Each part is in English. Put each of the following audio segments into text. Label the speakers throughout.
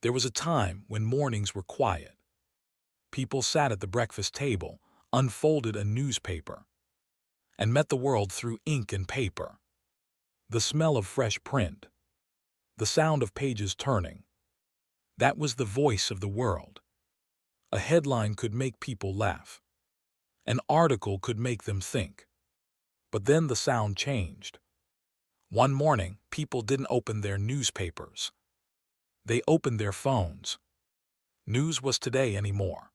Speaker 1: There was a time when mornings were quiet. People sat at the breakfast table, unfolded a newspaper, and met the world through ink and paper. The smell of fresh print, the sound of pages turning, that was the voice of the world. A headline could make people laugh. An article could make them think. But then the sound changed. One morning, people didn't open their newspapers. They opened their phones. News was today anymore.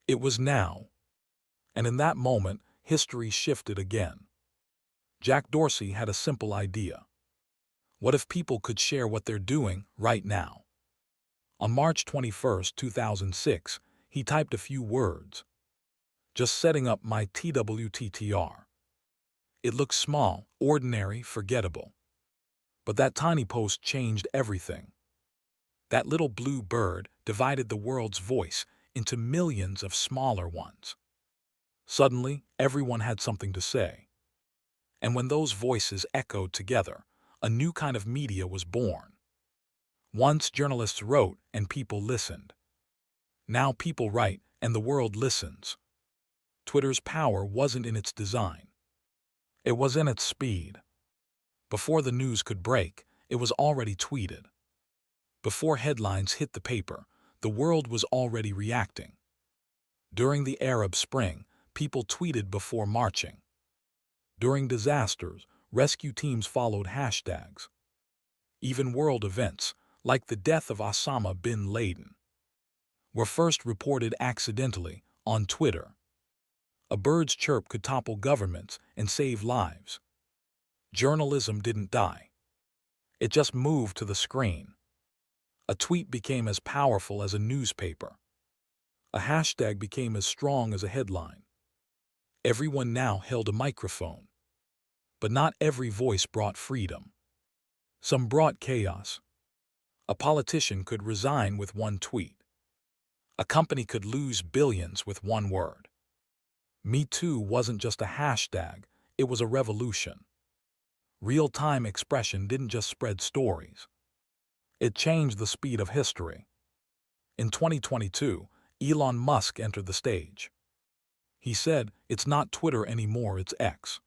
Speaker 1: It was now. And in that moment, history shifted again. Jack Dorsey had a simple idea. What if people could share what they're doing right now? On March 21, 2006, he typed a few words. Just setting up my TWTTR. It looked small, ordinary, forgettable. But that tiny post changed everything. That little blue bird divided the world's voice into millions of smaller ones. Suddenly, everyone had something to say. And when those voices echoed together, a new kind of media was born. Once journalists wrote and people listened. Now people write and the world listens. Twitter's power wasn't in its design. It was in its speed. Before the news could break, it was already tweeted. Before headlines hit the paper, the world was already reacting. During the Arab Spring, people tweeted before marching. During disasters, rescue teams followed hashtags. Even world events, like the death of Osama bin Laden, were first reported accidentally on Twitter. A bird's chirp could topple governments and save lives. Journalism didn't die. It just moved to the screen. A tweet became as powerful as a newspaper. A hashtag became as strong as a headline. Everyone now held a microphone. But not every voice brought freedom. Some brought chaos. A politician could resign with one tweet. A company could lose billions with one word. Me Too wasn't just a hashtag, it was a revolution. Real-time expression didn't just spread stories. It changed the speed of history. In 2022, Elon Musk entered the stage. He said, "It's not Twitter anymore, it's X."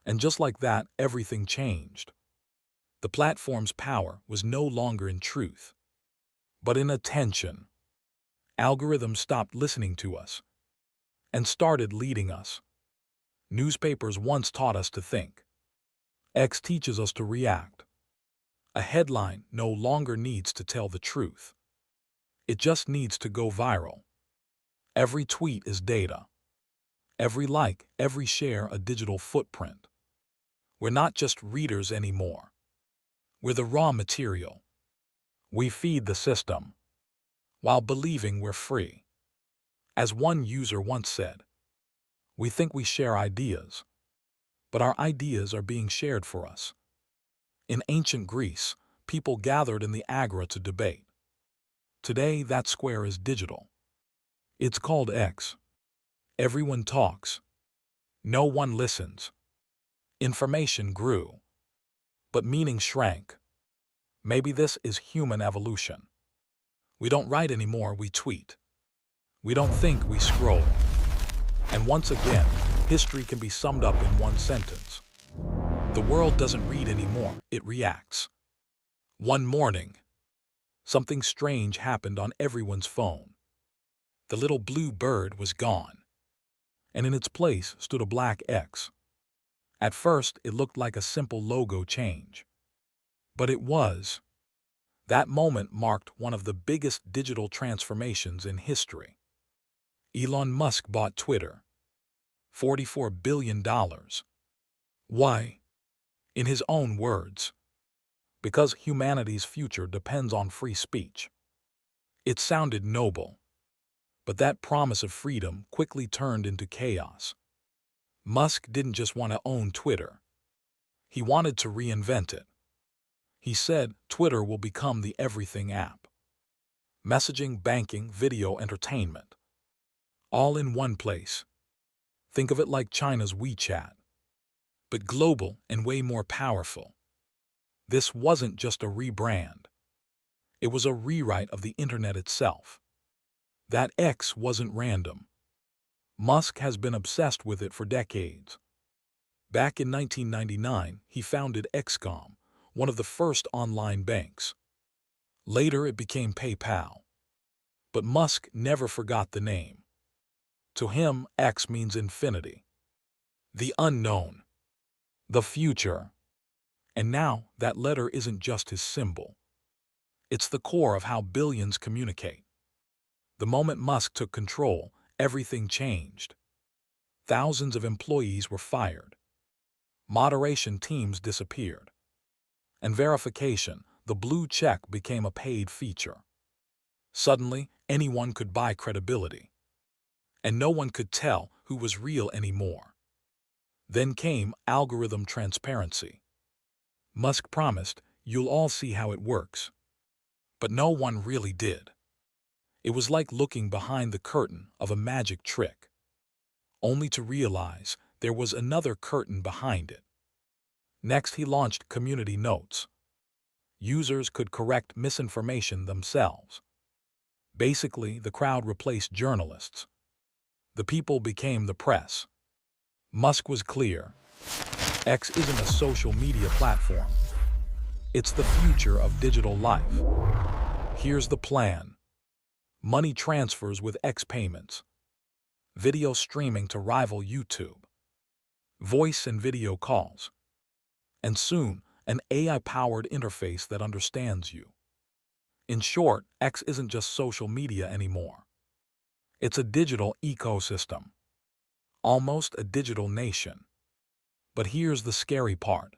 Speaker 1: And just like that, everything changed. The platform's power was no longer in truth, but in attention. Algorithms stopped listening to us and started leading us. Newspapers once taught us to think. X teaches us to react. A headline no longer needs to tell the truth. It just needs to go viral. Every tweet is data. Every like, every share a digital footprint. We're not just readers anymore. We're the raw material. We feed the system, while believing we're free. As one user once said, we think we share ideas, but our ideas are being shared for us. In ancient Greece, people gathered in the agora to debate. Today, that square is digital. It's called X. Everyone talks. No one listens. Information grew, but meaning shrank. Maybe this is human evolution. We don't write anymore, we tweet. We don't think, we scroll. And once again, history can be summed up in one sentence. The world doesn't read anymore, it reacts. One morning, something strange happened on everyone's phone. The little blue bird was gone, and in its place stood a black X. At first, it looked like a simple logo change. But it was. That moment marked one of the biggest digital transformations in history. Elon Musk bought Twitter. $44 billion. Why? In his own words, because humanity's future depends on free speech. It sounded noble, but that promise of freedom quickly turned into chaos. Musk didn't just want to own Twitter. He wanted to reinvent it. He said Twitter will become the everything app. Messaging, banking, video, entertainment. All in one place. Think of it like China's WeChat, but global and way more powerful. This wasn't just a rebrand. It was a rewrite of the internet itself. That X wasn't random. Musk has been obsessed with it for decades. Back in 1999, he founded XCOM, one of the first online banks. Later it became PayPal. But Musk never forgot the name. To him, X means infinity, the unknown, the future. And now that letter isn't just his symbol. It's the core of how billions communicate. The moment Musk took control, everything changed. Thousands of employees were fired. Moderation teams disappeared. And verification, the blue check, became a paid feature. Suddenly, anyone could buy credibility. And no one could tell who was real anymore. Then came algorithm transparency. Musk promised, "You'll all see how it works." But no one really did. It was like looking behind the curtain of a magic trick, only to realize there was another curtain behind it. Next, he launched community notes. Users could correct misinformation themselves. Basically, the crowd replaced journalists. The people became the press. Musk was clear. X isn't a social media platform. It's the future of digital life. Here's the plan. Money transfers with X payments. Video streaming to rival YouTube. Voice and video calls. And soon, an AI-powered interface that understands you. In short, X isn't just social media anymore. It's a digital ecosystem. Almost a digital nation. But here's the scary part.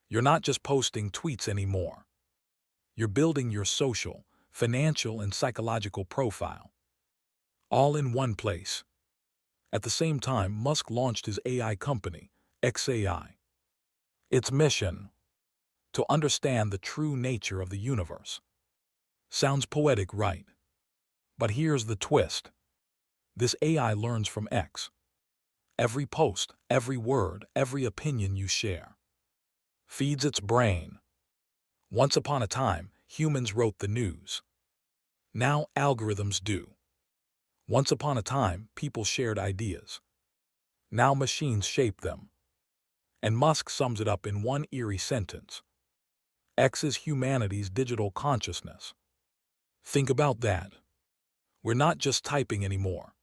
Speaker 1: You're not just posting tweets anymore. You're building your social, financial, and psychological profile. All in one place. At the same time, Musk launched his AI company, XAI. Its mission: to understand the true nature of the universe. Sounds poetic, right? But here's the twist. This AI learns from X. Every post, every word, every opinion you share. Feeds its brain. Once upon a time, humans wrote the news. Now algorithms do. Once upon a time, people shared ideas. Now machines shape them. And Musk sums it up in one eerie sentence. X is humanity's digital consciousness. Think about that. We're not just typing anymore.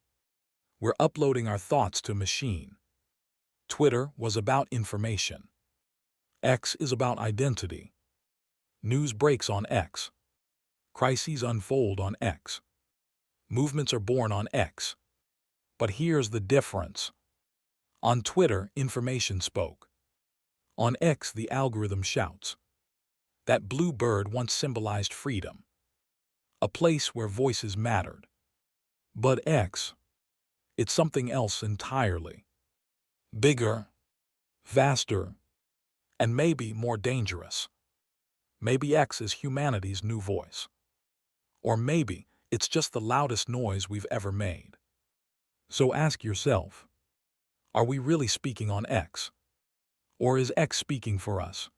Speaker 1: We're uploading our thoughts to a machine. Twitter was about information. X is about identity. News breaks on X. Crises unfold on X. Movements are born on X. But here's the difference. On Twitter, information spoke. On X, the algorithm shouts. That blue bird once symbolized freedom. A place where voices mattered. But X, it's something else entirely. Bigger, faster, and maybe more dangerous. Maybe X is humanity's new voice. Or maybe it's just the loudest noise we've ever made. So ask yourself, are we really speaking on X? Or is X speaking for us?